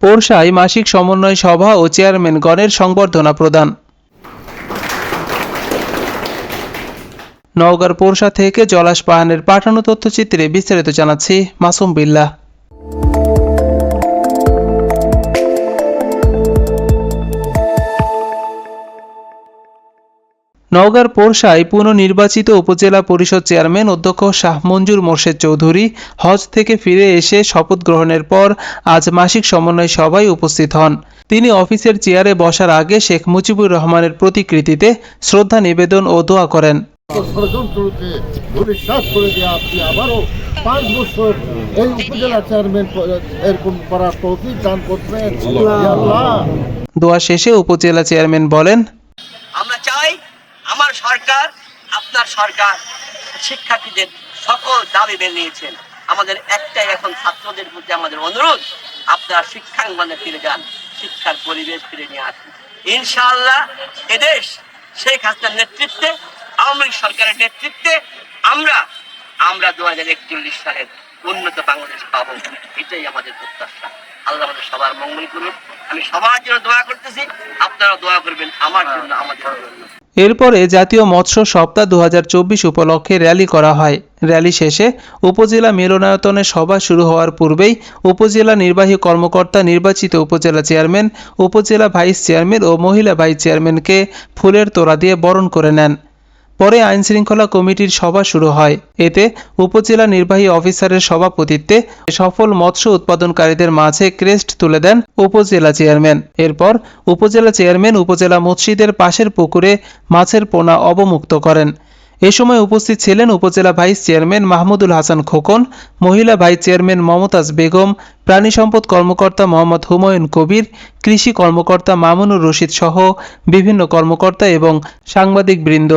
পোরশায় মাসিক সমন্বয় সভা ও চেয়ারম্যানগণের সংবর্ধনা প্রদান। নওগাঁর পোরশা থেকে জলাশ পাহানের পাঠানো তথ্যচিত্রে বিস্তারিত জানাচ্ছি মাসুম বিল্লাহ। নওগাঁর পোরশায় পুনর্নির্বাচিত উপজেলা পরিষদ চেয়ারম্যান অধ্যক্ষ শাহ মঞ্জুর মোর্শেদ চৌধুরী হজ থেকে ফিরে এসে শপথ গ্রহণের পর আজ মাসিক সমন্বয় সভায় উপস্থিত হন। তিনি অফিসের চেয়ারে বসার আগে শেখ মুজিবুর রহমানের প্রতিকৃতিতে শ্রদ্ধা নিবেদন ও দোয়া করেন। ভবিষ্যৎ করে দিয়ে আপনি আবারও 5 বছর এই উপজেলা চেয়ারম্যান এরকম করার তৌফিক দান করবেন। দোয়া শেষে উপজেলা চেয়ারম্যান বলেন, আমরা চাই আমার সরকার, আপনার সরকার শিক্ষার্থীদের সকল দাবি মেনে নিয়েছেন। আমাদের একটাই এখন ছাত্রদের প্রতি আমাদের অনুরোধ, আপনারা শিক্ষাঙ্গনে ফিরে যান, শিক্ষার পরিবেশ ফিরে নিয়ে আসুন। ইনশাআল্লাহ এদেশ শেখ হাসিনার নেতৃত্বে, আওয়ামী লীগ সরকারের নেতৃত্বে আমরা 2041 সালের উন্নত বাংলাদেশ পাবো। এটাই আমাদের প্রত্যাশা। আল্লাহ আমাদের সবার মঙ্গল করুন। আমি সবার জন্য দোয়া করতেছি, আপনারা দোয়া করবেন আমার জন্য, আমাদের জন্য। এরপরে জাতীয় মৎস্য সপ্তাহ 2024 উপলক্ষে র্যালি করা হয়। র্যালি শেষে উপজেলা মিলনায়তনে সভা শুরু হওয়ার পূর্বেই উপজেলা নির্বাহী কর্মকর্তা নির্বাচিত উপজেলা চেয়ারম্যান, উপজেলা ভাইস চেয়ারম্যান ও মহিলা ভাইস চেয়ারম্যানকে ফুলের তোড়া দিয়ে বরণ করে নেন। পরে আইনশৃঙ্খলা কমিটির সভা শুরু হয়। এতে উপজেলা নির্বাহী অফিসারের সভাপতিত্বে সফল মৎস্য উৎপাদনকারীদের মাঝে ক্রেস্ট তুলে দেন উপজেলা চেয়ারম্যান। এরপর উপজেলা চেয়ারম্যান উপজেলা মৎস্যদের পাশের পুকুরে মাছের পোনা অবমুক্ত করেন। এ সময় উপস্থিত ছিলেন উপজেলা ভাইস চেয়ারম্যান মাহমুদুল হাসান খোকন, মহিলা ভাইস চেয়ারম্যান মমতাজ বেগম, প্রাণী সম্পদ কর্মকর্তা মোহাম্মদ হুমায়ুন কবির, কৃষি কর্মকর্তা মামুনুর রশিদ সহ বিভিন্ন কর্মকর্তা এবং সাংবাদিকবৃন্দ।